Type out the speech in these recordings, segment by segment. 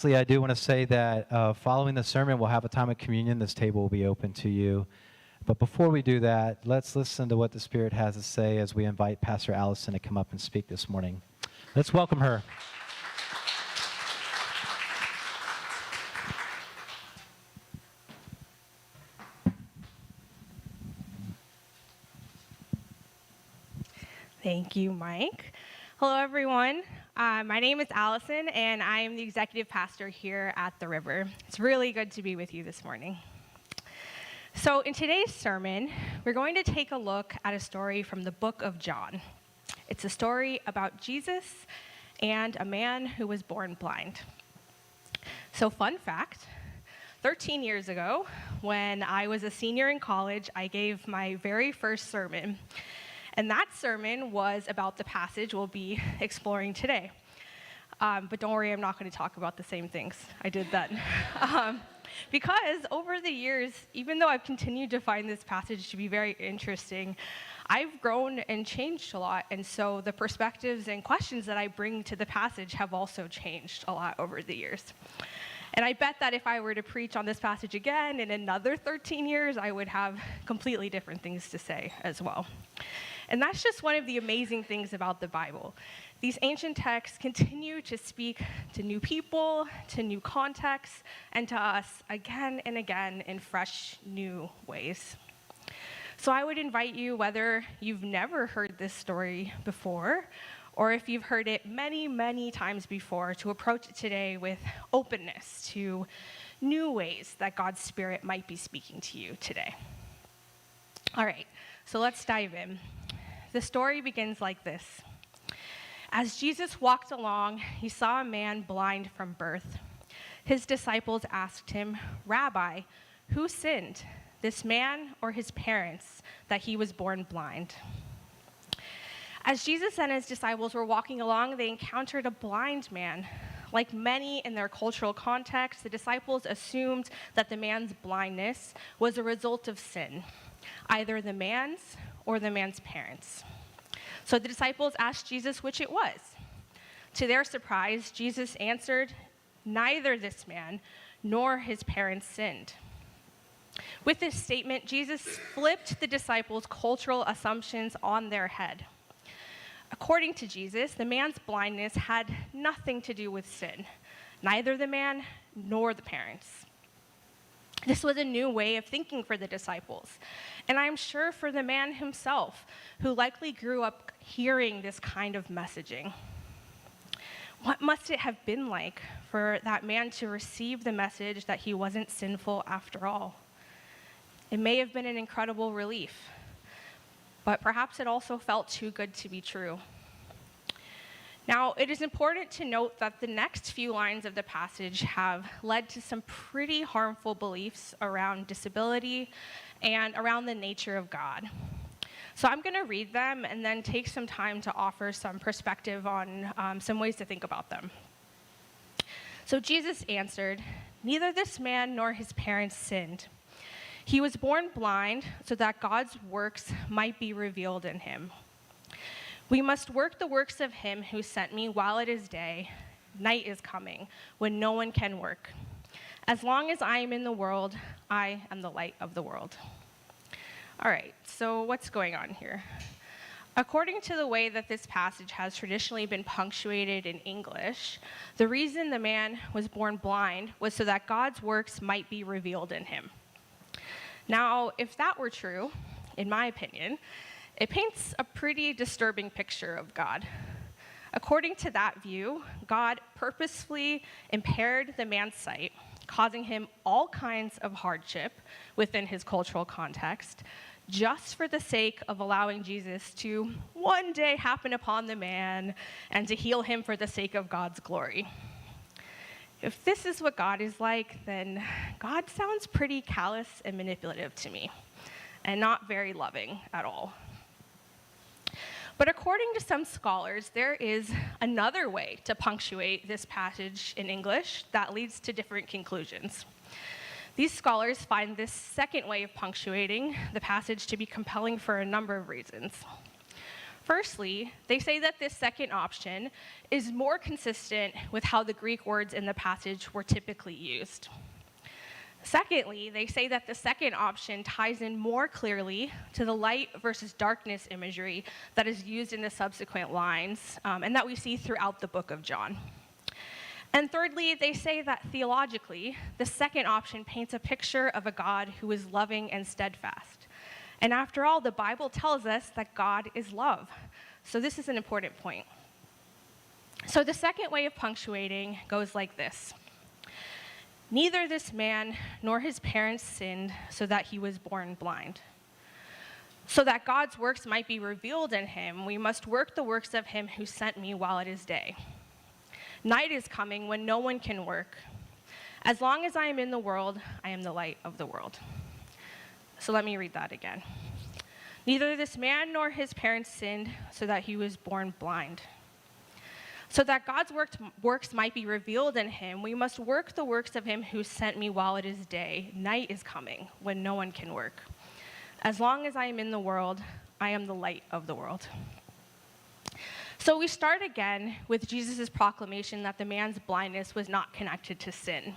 Lastly, I do want to say that following the sermon, we'll have a time of communion. This table will be open to you. But before we do that, let's listen to what the Spirit has to say as we invite Pastor Alison to come up and speak this morning. Let's welcome her. Thank you, Mike. Hello, everyone. My name is Alison, and I am the executive pastor here at the River. It's really good to be with you this morning. So in today's sermon, we're going to take a look at a story from the book of John. It's a story about Jesus and a man who was born blind. So fun fact, 13 years ago, when I was a senior in college, I gave my very first sermon. And that sermon was about the passage we'll be exploring today. But don't worry, I'm not going to talk about the same things I did then. Because over the years, even though I've continued to find this passage to be very interesting, I've grown and changed a lot. And so the perspectives and questions that I bring to the passage have also changed a lot over the years. And I bet that if I were to preach on this passage again in another 13 years, I would have completely different things to say as well. And that's just one of the amazing things about the Bible. These ancient texts continue to speak to new people, to new contexts, and to us again and again in fresh, new ways. So I would invite you, whether you've never heard this story before, or if you've heard it many, many times before, to approach it today with openness to new ways that God's Spirit might be speaking to you today. All right, so let's dive in. The story begins like this. As Jesus walked along, he saw a man blind from birth. His disciples asked him, "Rabbi, who sinned, this man or his parents, that he was born blind?" As Jesus and his disciples were walking along, they encountered a blind man. Like many in their cultural context, the disciples assumed that the man's blindness was a result of sin, either the man's or the man's parents. So the disciples asked Jesus which it was. To their surprise, Jesus answered, "Neither this man nor his parents sinned." With this statement, Jesus flipped the disciples' cultural assumptions on their head. According to Jesus, the man's blindness had nothing to do with sin, neither the man nor the parents. This was a new way of thinking for the disciples, and I'm sure for the man himself, who likely grew up hearing this kind of messaging. What must it have been like for that man to receive the message that he wasn't sinful after all? It may have been an incredible relief, but perhaps it also felt too good to be true. Now, it is important to note that the next few lines of the passage have led to some pretty harmful beliefs around disability and around the nature of God. So I'm going to read them and then take some time to offer some perspective on some ways to think about them. So Jesus answered, "Neither this man nor his parents sinned. He was born blind so that God's works might be revealed in him. We must work the works of him who sent me while it is day. Night is coming, when no one can work. As long as I am in the world, I am the light of the world." All right, so what's going on here? According to the way that this passage has traditionally been punctuated in English, the reason the man was born blind was so that God's works might be revealed in him. Now, if that were true, in my opinion, it paints a pretty disturbing picture of God. According to that view, God purposefully impaired the man's sight, causing him all kinds of hardship within his cultural context, just for the sake of allowing Jesus to one day happen upon the man and to heal him for the sake of God's glory. If this is what God is like, then God sounds pretty callous and manipulative to me, and not very loving at all. But according to some scholars, there is another way to punctuate this passage in English that leads to different conclusions. These scholars find this second way of punctuating the passage to be compelling for a number of reasons. Firstly, they say that this second option is more consistent with how the Greek words in the passage were typically used. Secondly, they say that the second option ties in more clearly to the light versus darkness imagery that is used in the subsequent lines and that we see throughout the book of John. And thirdly, they say that theologically, the second option paints a picture of a God who is loving and steadfast. And after all, the Bible tells us that God is love. So this is an important point. So the second way of punctuating goes like this. Neither this man nor his parents sinned so that he was born blind. So that God's works might be revealed in him, we must work the works of him who sent me while it is day. Night is coming when no one can work. As long as I am in the world, I am the light of the world. So let me read that again. Neither this man nor his parents sinned so that he was born blind. So that God's works might be revealed in him, we must work the works of him who sent me while it is day. Night is coming when no one can work. As long as I am in the world, I am the light of the world. So we start again with Jesus' proclamation that the man's blindness was not connected to sin.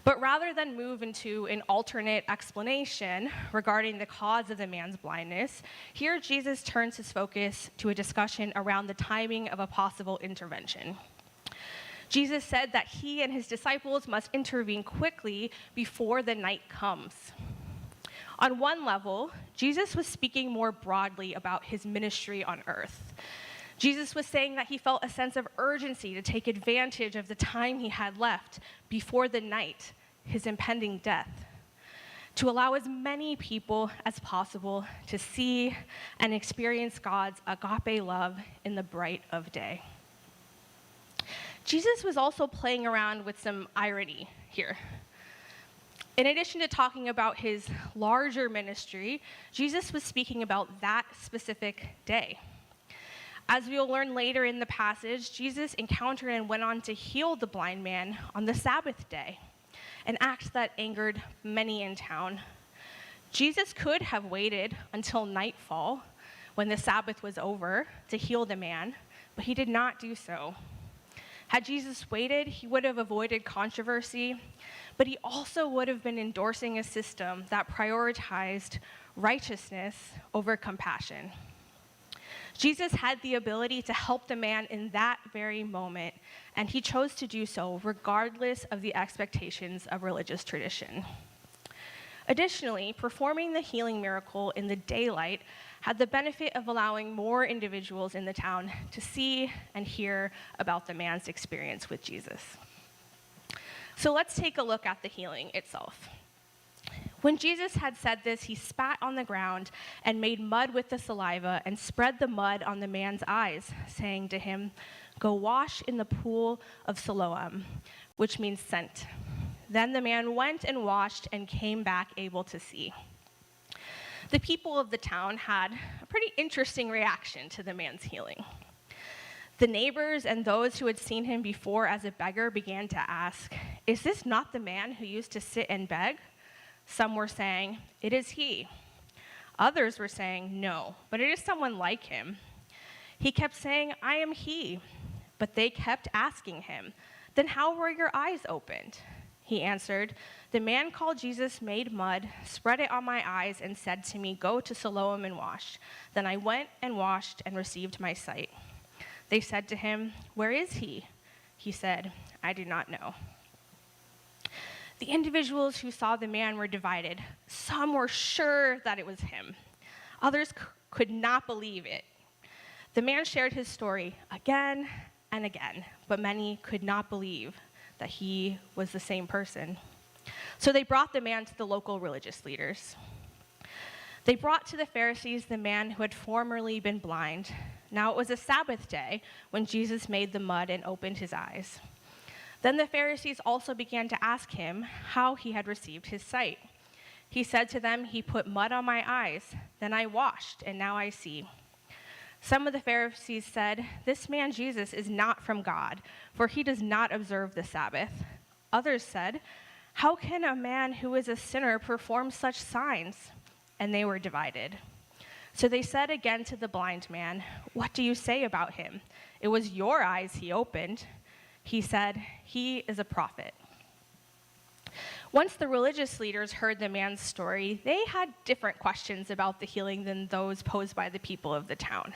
But rather than move into an alternate explanation regarding the cause of the man's blindness, here Jesus turns his focus to a discussion around the timing of a possible intervention. Jesus said that he and his disciples must intervene quickly before the night comes. On one level, Jesus was speaking more broadly about his ministry on earth. Jesus was saying that he felt a sense of urgency to take advantage of the time he had left before the night, his impending death, to allow as many people as possible to see and experience God's agape love in the bright of day. Jesus was also playing around with some irony here. In addition to talking about his larger ministry, Jesus was speaking about that specific day. As we will learn later in the passage, Jesus encountered and went on to heal the blind man on the Sabbath day, an act that angered many in town. Jesus could have waited until nightfall, when the Sabbath was over, to heal the man, but he did not do so. Had Jesus waited, he would have avoided controversy, but he also would have been endorsing a system that prioritized righteousness over compassion. Jesus had the ability to help the man in that very moment, and he chose to do so regardless of the expectations of religious tradition. Additionally, performing the healing miracle in the daylight had the benefit of allowing more individuals in the town to see and hear about the man's experience with Jesus. So let's take a look at the healing itself. When Jesus had said this, he spat on the ground and made mud with the saliva and spread the mud on the man's eyes, saying to him, "Go wash in the pool of Siloam," which means sent. Then the man went and washed and came back able to see. The people of the town had a pretty interesting reaction to the man's healing. The neighbors and those who had seen him before as a beggar began to ask, "Is this not the man who used to sit and beg?" Some were saying, "It is he." Others were saying, "No, but it is someone like him." He kept saying, "I am he." But they kept asking him, "Then how were your eyes opened?" He answered, "The man called Jesus made mud, spread it on my eyes, and said to me, 'Go to Siloam and wash.' Then I went and washed and received my sight." They said to him, "Where is he?" He said, "I do not know." The individuals who saw the man were divided. Some were sure that it was him. Others could not believe it. The man shared his story again and again, but many could not believe that he was the same person. So they brought the man to the local religious leaders. They brought to the Pharisees the man who had formerly been blind. Now it was a Sabbath day when Jesus made the mud and opened his eyes. Then the Pharisees also began to ask him how he had received his sight. He said to them, "He put mud on my eyes, then I washed, and now I see." Some of the Pharisees said, "This man Jesus is not from God, for he does not observe the Sabbath." Others said, "How can a man who is a sinner perform such signs?" And they were divided. So they said again to the blind man, "What do you say about him? It was your eyes he opened." He said, "He is a prophet." Once the religious leaders heard the man's story, they had different questions about the healing than those posed by the people of the town.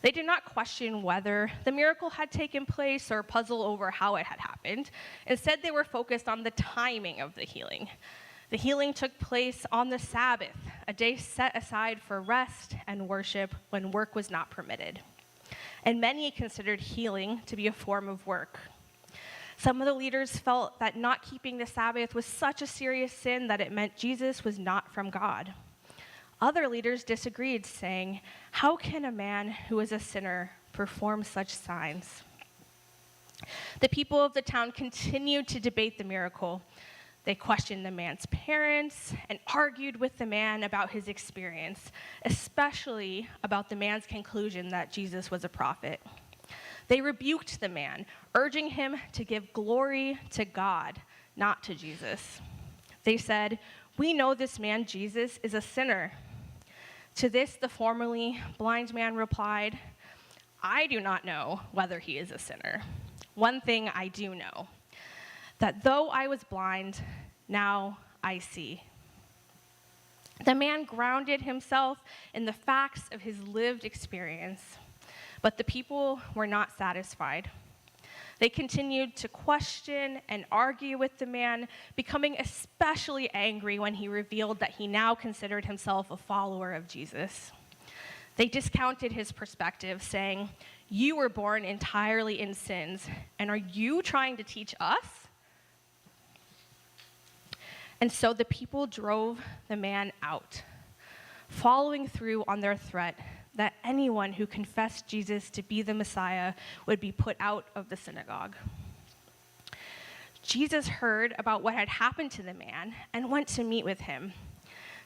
They did not question whether the miracle had taken place or puzzle over how it had happened. Instead, they were focused on the timing of the healing. The healing took place on the Sabbath, a day set aside for rest and worship when work was not permitted. And many considered healing to be a form of work. Some of the leaders felt that not keeping the Sabbath was such a serious sin that it meant Jesus was not from God. Other leaders disagreed, saying, "How can a man who is a sinner perform such signs?" The people of the town continued to debate the miracle. They questioned the man's parents and argued with the man about his experience, especially about the man's conclusion that Jesus was a prophet. They rebuked the man, urging him to give glory to God, not to Jesus. They said, "We know this man Jesus is a sinner." To this, the formerly blind man replied, "I do not know whether he is a sinner. One thing I do know, that though I was blind, now I see." The man grounded himself in the facts of his lived experience, but the people were not satisfied. They continued to question and argue with the man, becoming especially angry when he revealed that he now considered himself a follower of Jesus. They discounted his perspective, saying, "You were born entirely in sins, and are you trying to teach us?" And so the people drove the man out, following through on their threat that anyone who confessed Jesus to be the Messiah would be put out of the synagogue. Jesus heard about what had happened to the man and went to meet with him.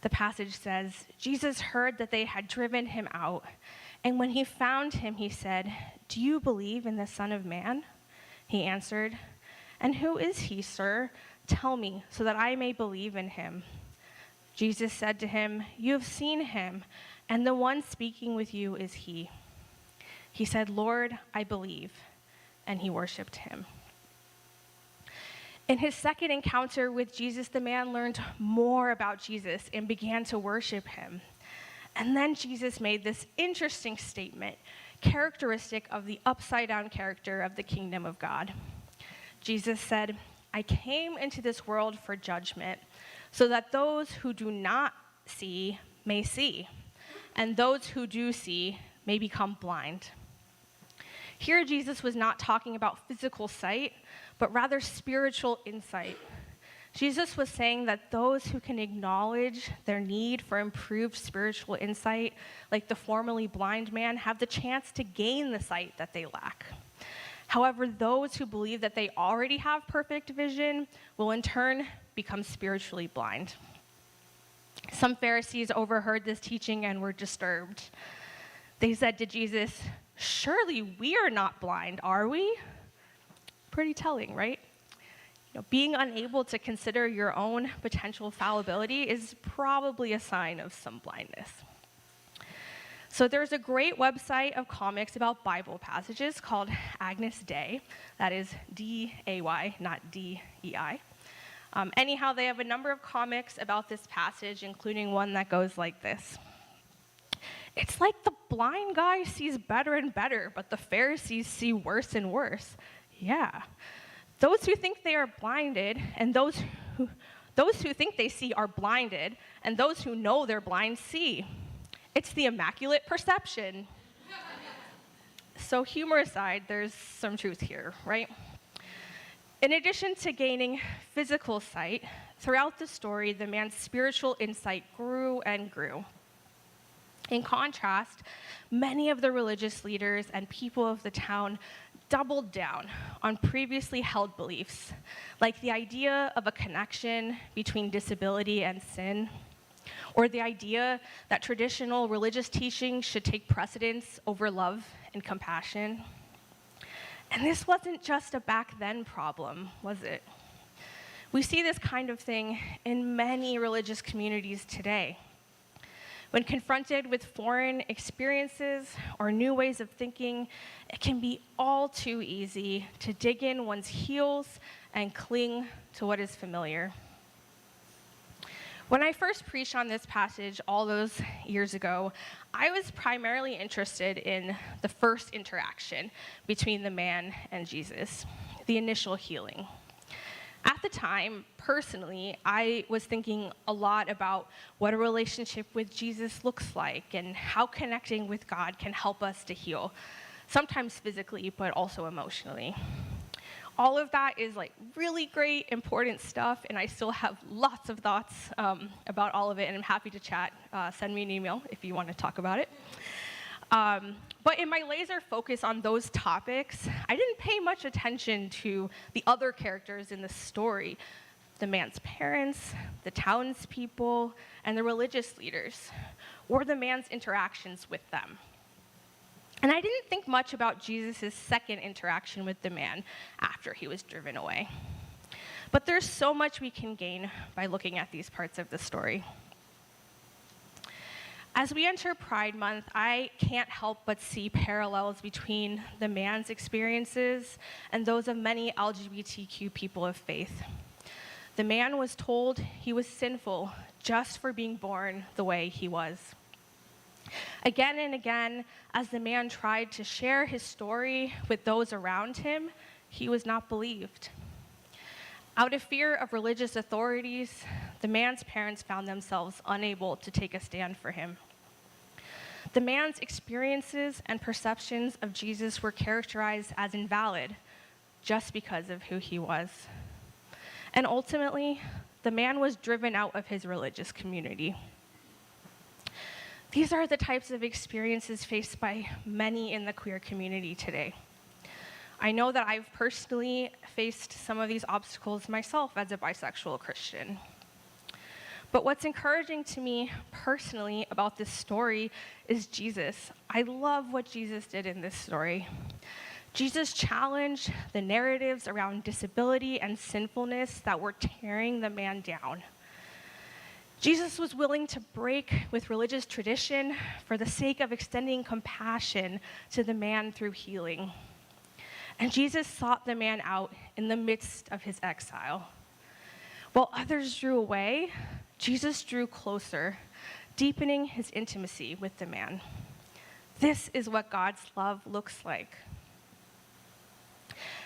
The passage says, Jesus heard that they had driven him out, and when he found him, he said, "Do you believe in the Son of Man?" He answered, "And who is he, sir? Tell me, so that I may believe in him." Jesus said to him, "You have seen him, and the one speaking with you is he." He said, "Lord, I believe," and he worshiped him. In his second encounter with Jesus, the man learned more about Jesus and began to worship him. And then Jesus made this interesting statement, characteristic of the upside-down character of the kingdom of God. Jesus said, "I came into this world for judgment, so that those who do not see may see, and those who do see may become blind." Here, Jesus was not talking about physical sight, but rather spiritual insight. Jesus was saying that those who can acknowledge their need for improved spiritual insight, like the formerly blind man, have the chance to gain the sight that they lack. However, those who believe that they already have perfect vision will in turn become spiritually blind. Some Pharisees overheard this teaching and were disturbed. They said to Jesus, "Surely we are not blind, are we?" Pretty telling, right? Being unable to consider your own potential fallibility is probably a sign of some blindness. So there's a great website of comics about Bible passages called Agnus Dei. That is D-A-Y, not D-E-I. Anyhow, they have a number of comics about this passage, including one that goes like this. "It's like the blind guy sees better and better, but the Pharisees see worse and worse." Yeah. Those who think they are blinded, and those who think they see are blinded, and those who know they're blind see. It's the immaculate perception. So humor aside, there's some truth here, right? In addition to gaining physical sight, throughout the story, the man's spiritual insight grew and grew. In contrast, many of the religious leaders and people of the town doubled down on previously held beliefs, like the idea of a connection between disability and sin, or the idea that traditional religious teaching should take precedence over love and compassion. And this wasn't just a back then problem, was it? We see this kind of thing in many religious communities today. When confronted with foreign experiences or new ways of thinking, it can be all too easy to dig in one's heels and cling to what is familiar. When I first preached on this passage all those years ago, I was primarily interested in the first interaction between the man and Jesus, the initial healing. At the time, personally, I was thinking a lot about what a relationship with Jesus looks like and how connecting with God can help us to heal, sometimes physically, but also emotionally. All of that is like really great, important stuff, and I still have lots of thoughts about all of it, and I'm happy to chat. Send me an email if you want to talk about it. But in my laser focus on those topics, I didn't pay much attention to the other characters in the story, the man's parents, the townspeople, and the religious leaders, or the man's interactions with them. And I didn't think much about Jesus' second interaction with the man after he was driven away. But there's so much we can gain by looking at these parts of the story. As we enter Pride Month, I can't help but see parallels between the man's experiences and those of many LGBTQ people of faith. The man was told he was sinful just for being born the way he was. Again and again, as the man tried to share his story with those around him, he was not believed. Out of fear of religious authorities, the man's parents found themselves unable to take a stand for him. The man's experiences and perceptions of Jesus were characterized as invalid just because of who he was. And ultimately, the man was driven out of his religious community. These are the types of experiences faced by many in the queer community today. I know that I've personally faced some of these obstacles myself as a bisexual Christian. But what's encouraging to me personally about this story is Jesus. I love what Jesus did in this story. Jesus challenged the narratives around disability and sinfulness that were tearing the man down. Jesus was willing to break with religious tradition for the sake of extending compassion to the man through healing. And Jesus sought the man out in the midst of his exile. While others drew away, Jesus drew closer, deepening his intimacy with the man. This is what God's love looks like.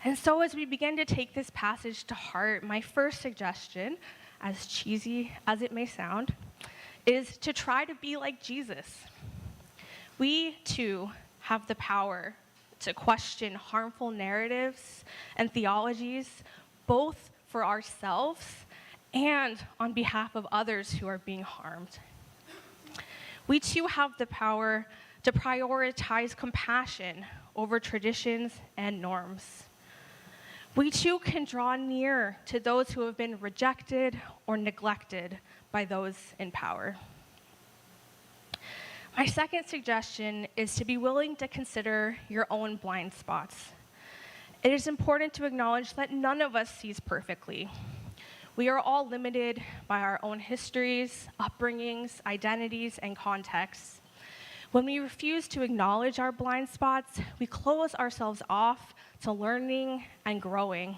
And so as we begin to take this passage to heart, my first suggestion, as cheesy as it may sound, is to try to be like Jesus. We, too, have the power to question harmful narratives and theologies, both for ourselves and on behalf of others who are being harmed. We, too, have the power to prioritize compassion over traditions and norms. We too can draw near to those who have been rejected or neglected by those in power. My second suggestion is to be willing to consider your own blind spots. It is important to acknowledge that none of us sees perfectly. We are all limited by our own histories, upbringings, identities, and contexts. When we refuse to acknowledge our blind spots, we close ourselves off to learning and growing.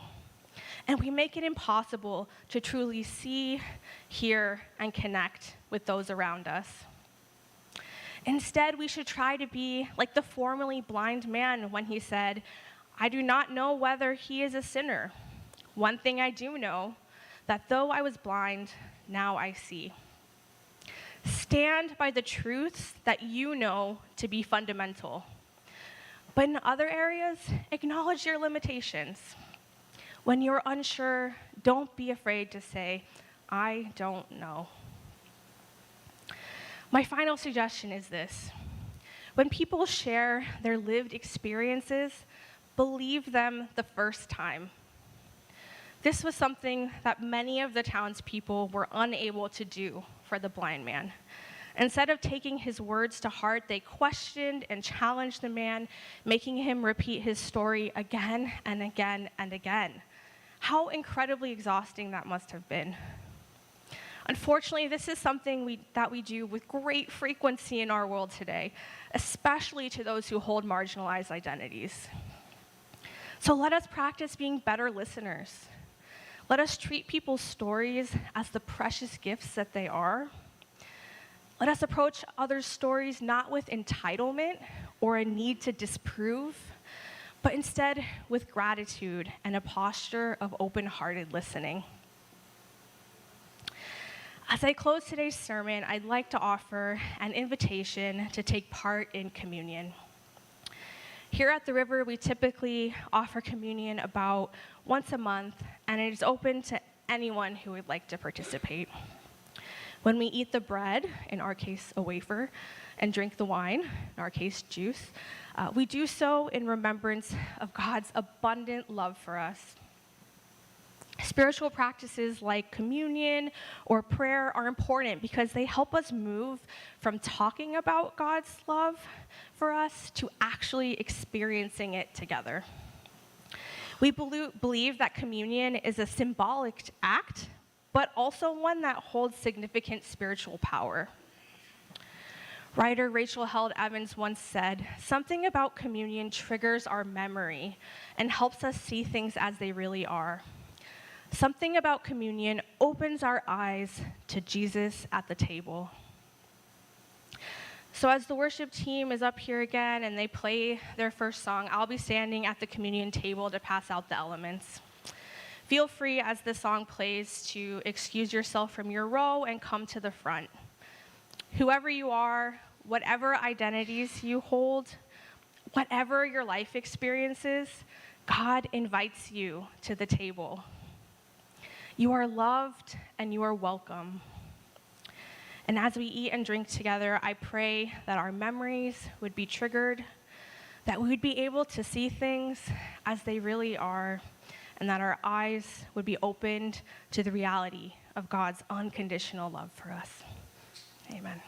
And we make it impossible to truly see, hear, and connect with those around us. Instead, we should try to be like the formerly blind man when he said, "I do not know whether he is a sinner. One thing I do know, that though I was blind, now I see." Stand by the truths that you know to be fundamental. But in other areas, acknowledge your limitations. When you're unsure, don't be afraid to say, "I don't know." My final suggestion is this. When people share their lived experiences, believe them the first time. This was something that many of the townspeople were unable to do for the blind man. Instead of taking his words to heart, they questioned and challenged the man, making him repeat his story again and again and again. How incredibly exhausting that must have been. Unfortunately, this is something that we do with great frequency in our world today, especially to those who hold marginalized identities. So let us practice being better listeners. Let us treat people's stories as the precious gifts that they are. Let us approach others' stories not with entitlement or a need to disprove, but instead with gratitude and a posture of open-hearted listening. As I close today's sermon, I'd like to offer an invitation to take part in communion. Here at the River, we typically offer communion about once a month, and it is open to anyone who would like to participate. When we eat the bread, in our case a wafer, and drink the wine, in our case juice, we do so in remembrance of God's abundant love for us. Spiritual practices like communion or prayer are important because they help us move from talking about God's love for us to actually experiencing it together. We believe that communion is a symbolic act, but also one that holds significant spiritual power. Writer Rachel Held Evans once said, "Something about communion triggers our memory and helps us see things as they really are. Something about communion opens our eyes to Jesus at the table." So as the worship team is up here again and they play their first song, I'll be standing at the communion table to pass out the elements. Feel free as the song plays to excuse yourself from your row and come to the front. Whoever you are, whatever identities you hold, whatever your life experiences, God invites you to the table. You are loved and you are welcome. And as we eat and drink together, I pray that our memories would be triggered, that we would be able to see things as they really are, and that our eyes would be opened to the reality of God's unconditional love for us. Amen.